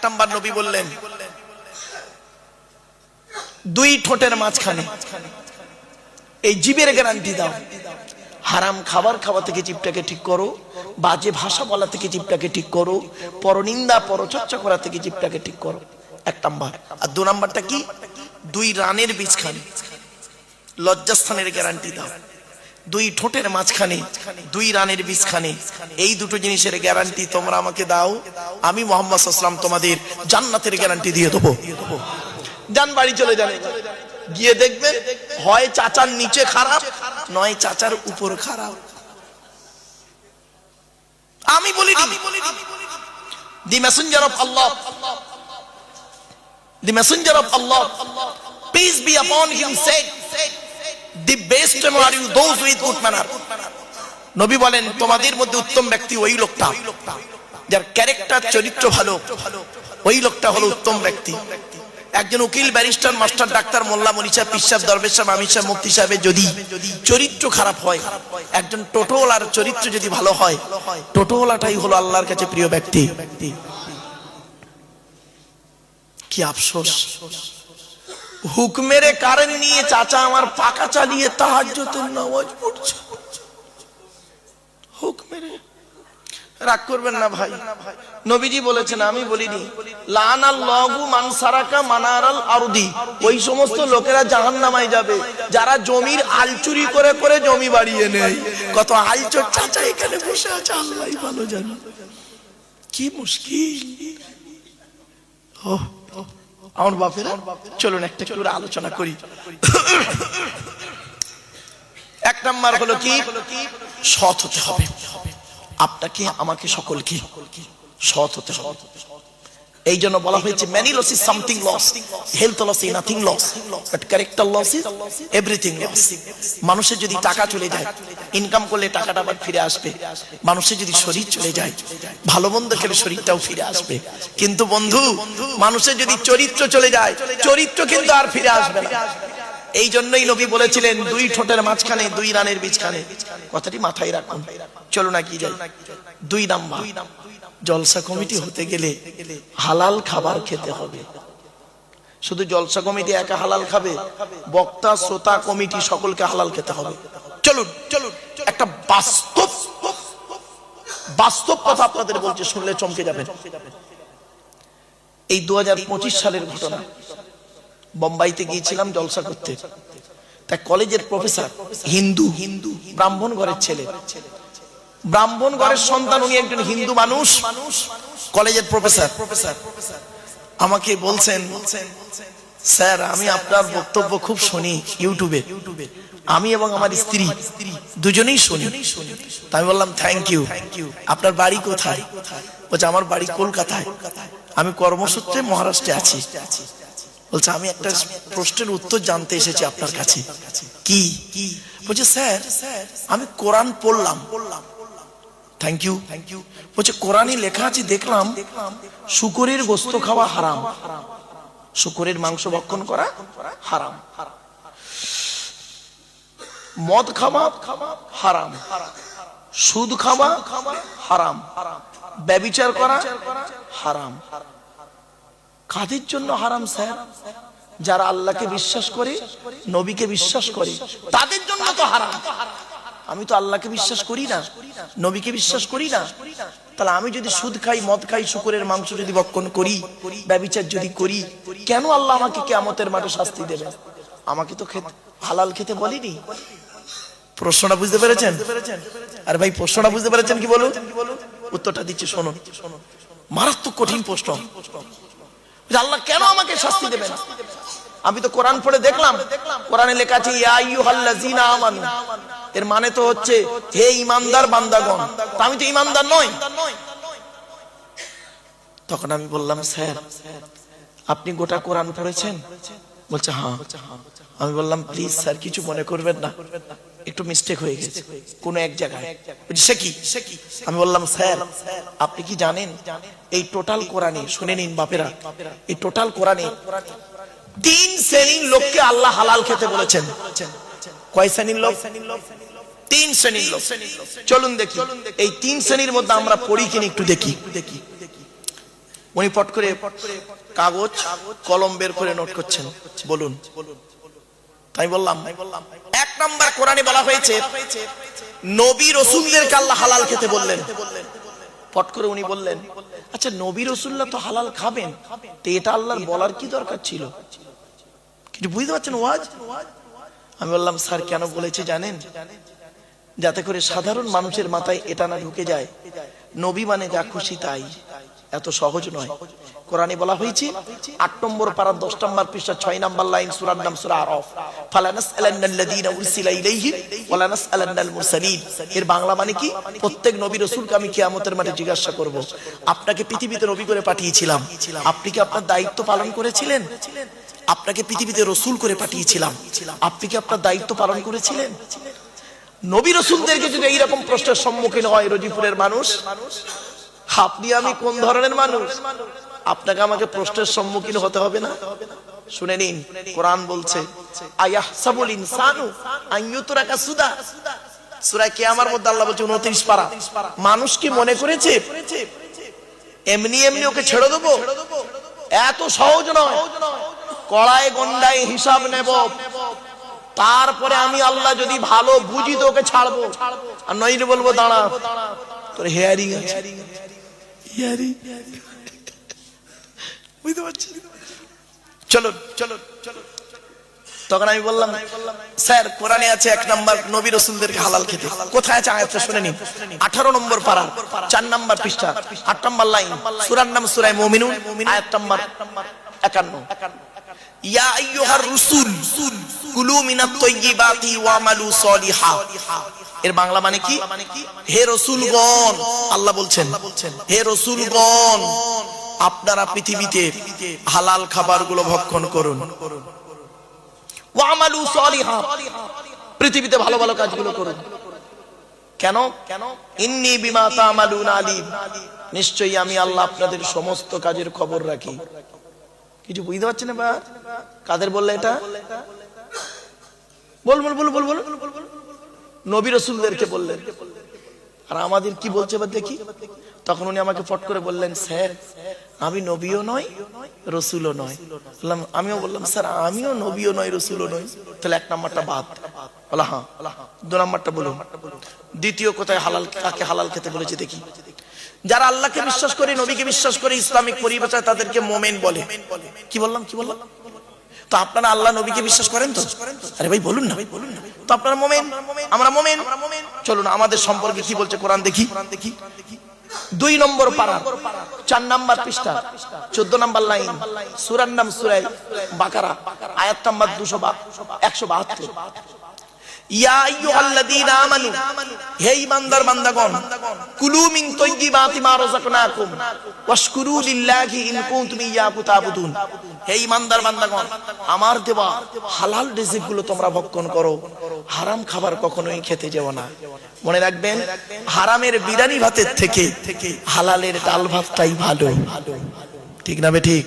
Number নবী বললেন দুই ঠোঁটের মাঝখানে এই জিভের গ্যারান্টি দাও, হারাম খাবার খাওয়া থেকে জিভটাকে ঠিক করো, বাজে ভাষা বলা থেকে জিভটাকে ঠিক করো, পরনিন্দা পরচর্চা করা থেকে জিভটাকে ঠিক করো। এক নাম্বার। আর দু নাম্বারটা কি? দুই রানের বীজখানে লজ্জাস্থানের গ্যারান্টি দাও, দুই ঠোঁটের মাঝখানে দুই রানের বীজখানে, এই দুটো জিনিসের গ্যারান্টি তোমরা আমাকে দাও, আমি মুহাম্মদ সাল্লাল্লাহু আলাইহি ওয়াসাল্লাম তোমাদের জান্নাতের গ্যারান্টি দিয়ে দেবো। যান বাড়ি চলে যান, গিয়ে দেখবেন হয় চাচার নিচে খারাপ নয় চাচার উপর খারাপ। আমি বলি the messenger of Allah, the messenger of Allah, peace be upon him, said the best among you those with good manner. নবী বলেন তোমাদের মধ্যে উত্তম ব্যক্তি ওই লোকটা যার ক্যারেক্টার চরিত্র ভালো, ওই লোকটা হলো উত্তম ব্যক্তি। একজন উকিল, ব্যারিস্টার, মাস্টার, ডাক্তার, মোল্লা, মনি সাহেব, পীর সাহেব, দরবেশ সাহেব, আমির সাহেব, মুফতি সাহেবের যদি চরিত্র খারাপ হয়, একজন টোটোওয়ালার চরিত্র যদি ভালো হয়, টোটোওয়ালাটাই হলো আল্লাহর কাছে প্রিয় ব্যক্তি। কি আফসোস, হুকমের কারেন্ট নিয়ে চাচা আমার পাকা চালিয়ে তাহাজ্জুদের নামাজ পড়ছে। হুকমের রাগ করবেন না ভাই, নবীজি বলেছেন, আমি বলিনি। লানাল্লাহু মান সারাকা মানারাল আরদি, ওই সমস্ত লোকেরা জাহান্নামে যাবে যারা জমির আল চুরি করে করে জমি বাড়িয়ে নেয়। কত আলচোর চাচা এখানে বসে আছে, আল্লাহই ভালো জানে। কি মুশকিল। আমার বাপেরা, চলুন একটা করে আলোচনা করি। এক নাম্বার হলো কি? সৎ হতে হবে। আপনাকে আমাকে সকলকে সৎ হতে হবে। এই জন্য বলা হয়েছে many loss is something loss, health loss is nothing loss, but character loss is everything loss. মানুষের যদি টাকা চলে যায়, ইনকাম করলে টাকাটা আবার ফিরে আসবে। মানুষের যদি শরীর চলে যায়, ভালো মন্দ খেলে শরীরটাও ফিরে আসবে। কিন্তু বন্ধু, মানুষের যদি চরিত্র চলে যায়, চরিত্র কিন্তু আর ফিরে আসবে না। এই জন্যই নবী বলেছিলেন দুই ঠোঁটের মাঝখানে দুই রানের বীজখানে। কথাটি মাথায় রাখুন। চলো না কি যাই। দুই নাম্বার, জলসা কমিটি হতে গেলে হালাল খাবার খেতে হবে। শুধু জলসা কমিটি একা হালাল খাবে? বক্তা, শ্রোতা, কমিটি সকলকে হালাল খেতে হবে। চলুন চলুন একটা বাস্তব কথা আপনাদের বলছি, শুনলে চমকে যাবেন। এই 2025 সালের ঘটনা। বোম্বাইতে গিয়েছিলাম জলসা করতে। তা কলেজের প্রফেসর, হিন্দু, ব্রাহ্মণ ঘরের ছেলে, ব্রাহ্মণ ঘরের সন্তান, উনি একজন হিন্দু মানুষ, কলেজের প্রফেসর। আমাকে বলছেন, স্যার আমি আপনার বক্তব্য খুব শুনি ইউটিউবে, আমি এবং আমার স্ত্রী দুজনেই শুনি। আমি বললাম থ্যাংক ইউ। আপনার বাড়ি কোথায়? বলছে আমার বাড়ি কলকাতায়, আমি কর্মসূত্রে মহারাষ্ট্রে আছি। বলছে আমি একটা প্রশ্নের উত্তর জানতে এসেছি আপনার কাছে। কি? বলছে স্যার আমি কোরআন পড়লাম। Thank you. বলছে কোরআনে লেখা আছে দেখলাম শূকরের গোশত খাওয়া হারাম, শূকরের মাংস ভক্ষণ করা হারাম, মদ খাওয়া হারাম, সুদ খাওয়া হারাম, ব্যভিচার করা হারাম। কাদের জন্য হারাম স্যার? যারা আল্লাহকে বিশ্বাস করে, নবীকে বিশ্বাস করে, তাদের জন্য তো হারাম। আমি তো আল্লাহকে বিশ্বাস করি না, নবীকে বিশ্বাস করি না, তাহলে আমি যদি সুদ খাই, মদ খাই, শূকরের মাংস যদি ভক্ষণ করি, ব্যভিচার যদি করি, কেন আল্লাহ আমাকে কিয়ামতের মাঠে শাস্তি দেবে? আমাকে তো হালাল খেতে বলিনি। প্রশ্নটা বুঝতে পেরেছেন? আর ভাই প্রশ্নটা বুঝতে পেরেছেন কি বলুন? উত্তরটা দিচ্ছি শুনুন। মারাত্মক কঠিন প্রশ্ন। আল্লাহ কেন আমাকে শাস্তি দেবেন? আমি তো কোরআন পড়ে দেখলাম, কোরআনে লেখা আছে ইয়া আইয়ুহাল্লাযীনা আমানু, এর মানে তো হচ্ছে হে ঈমানদার বান্দাগণ। তা আমি তো ঈমানদার নই। তখন আমি বললাম স্যার আপনি গোটা কোরআন পড়েছেন? বলছে হ্যাঁ। আমি বললাম প্লিজ স্যার কিছু মনে করবেন না, একটু মিস্টেক হয়ে গেছে কোন এক জায়গায়। সে কি? আমি বললাম স্যার আপনি কি জানেন এই টোটাল কোরআনে, শুনে নিন বাপেরা, এই টোটাল কোরআনে 3 শ্রেণীর লোককে আল্লাহ হালাল খেতে বলেছেন। কয় শ্রেণীর লোক? 3 শ্রেণীর লোক। চলুন দেখি এই 3 শ্রেণীর মধ্যে আমরা পড়ি কিনা একটু দেখি। উনি পট করে কাগজ কলম বের করে নোট করছেন। বলুন। তাই বললাম, এক নাম্বার কোরআনে বলা হয়েছে নবী রাসূলদেরকে আল্লাহ হালাল খেতে বললেন। পট করে উনি বললেন, আচ্ছা নবী রাসূলরা তো হালাল খাবেন, তো এটা আল্লাহর বলার কি দরকার ছিল? কিছু বুঝতে পারছেন ওয়াজ? আমি বললাম স্যার কেন বলেছে জানেন? যাতে করে সাধারণ মানুষের মাথায় এটা না ঢুকে যায় নবী মানে যা খুশি তাই। এত সহজ নয়। কোরআনে বলা হয়েছে ৮ নম্বর পারা ১০ নম্বর পৃষ্ঠা ৬ নম্বর লাইন, সূরার নাম সূরা আরাফ, ফালানাসআলান্নাল্লাযীনা উরসিলা ইলাইহিম ওয়া লানাসআলান্নাল মুরসালিন। এর বাংলা মানে কি? প্রত্যেক নবী রাসূলকে আমি কিয়ামতের মাঠে জিজ্ঞাসা করব, আপনাকে পৃথিবীতে নবী করে পাঠিয়েছিলাম, আপনি কি আপনার দায়িত্ব পালন করেছিলেন? আপনাকে পৃথিবীতে রাসূল করে পাঠিয়েছিলাম, আপনি কি আপনার দায়িত্ব পালন করেছিলেন? নবী রাসূলদেরকে যদি এইরকম প্রশ্নের সম্মুখীন হয় রজিপুরের মানুষ, আপনি আমি কোন ধরনের মানুষ? আপনাকে আমাকে প্রশ্নের সম্মুখীন হতে হবে না? শুনে নিন, কোরআন বলছে আয়াহসাবুল ইনসানু আইয়ুতরাকা সুদা। সূরা কিয়ামার মধ্যে আল্লাহ বলছে 29 পারা, মানুষ কি মনে করেছে এমনি এমনি ওকে ছেড়ে দেবো? এত সহজ নয়। কড়াই গন্ডায় হিসাব নেব, তারপরে আমি আল্লাহ যদি ভালো বুঝি তো ওকে ছাড়বো, আর নইলে বলবো দাঁড়া তোর হেয়ারিং আছে। বুঝতে পারছি? চলো চলো চলো। তখন আমি বললাম স্যার কোরআনে আছে ১ নাম্বার নবী রাসূলদেরকে হালাল খেতে। কোথায় আছে আয়াতটা শুনে নিন। ১৮ নম্বর পারা ৪ নাম্বার পৃষ্ঠা ৮ নাম্বার লাইন, সূরার নাম সূরা মুমিনুন, আয়াত নাম্বার ৫১। ইয়া আইয়ুহার রাসূল কুলু মিনাত তাইয়্যিবাতি ওয়ামালু সলিহা। এর বাংলা মানে কি? হে রাসূলগণ, আল্লাহ বলছেন হে রাসূলগণ আপনারা পৃথিবীতে হালাল খাবারগুলো ভক্ষণ করুন, ওয়ামালু সলিহা পৃথিবীতে ভালো ভালো কাজগুলো করুন। কেন? ইন্নী বিমা তা'মালুনা আলিম, নিশ্চয়ই আমি আল্লাহ আপনাদের সমস্ত কাজের খবর রাখি। কিছু বুঝতে পারছেন না? কাদের বললে এটা? বল বল বল বল বল। নবী রাসূলদেরকে বললেন। আর আমাদের কি বলছে এবার দেখি। তখন উনি আমাকে ফট করে বললেন, স্যার আমি নবীও নয় রাসূলও নয়। বললাম, আমিও বললাম স্যার আমিও নবীও নয় রাসূলও নয়। তাহলে ১ নাম্বারটা বাদ। বলা হ্যাঁ। ২ নাম্বারটা বলুন। দ্বিতীয় কোথায় হালাল, কাকে হালাল খেতে বলেছে দেখি। যারা আল্লাহকে বিশ্বাস করে, নবীকে বিশ্বাস করে, ইসলামিক পরিভাষায় তাদেরকে মোমেন বলে। কি বললাম? কি বললাম? তো আপনারা আল্লাহ নবীকে বিশ্বাস করেন তো? আরে ভাই বলুন না, ভাই বলুন না। তো আপনারা মোমেন, আমরা মোমেন। চলুন আমাদের সম্পর্কে কি বলছে কোরআন দেখি। ২ নম্বর পারা ৪ নাম্বার পৃষ্ঠা ১৪ নাম্বার লাইন, সূরার নাম সূরা বাকারা, আয়াত নাম্বার ১৭২। ইয়া আইয়ুহাল্লাযীনা আমানু, হে ঈমানদার বান্দাগণ, কুলু মিন তাইয়্যিবাতি মা রাযাকনাকুম ওয়াশকুরু লিল্লাহি ইন কুনতুম ইয়্যাহু তা'বুদুন। হে ঈমানদার বান্দাগণ, আমার দেওয়া হালাল রিজিকগুলো তোমরা ভক্ষণ করো, হারাম খাবার কখনোই খেতে যেও না। মনে রাখবেন, হারামের বিরিয়ানি ভাতের থেকে হালালের ডাল ভাতটাই ভালো। ঠিক না বে ঠিক?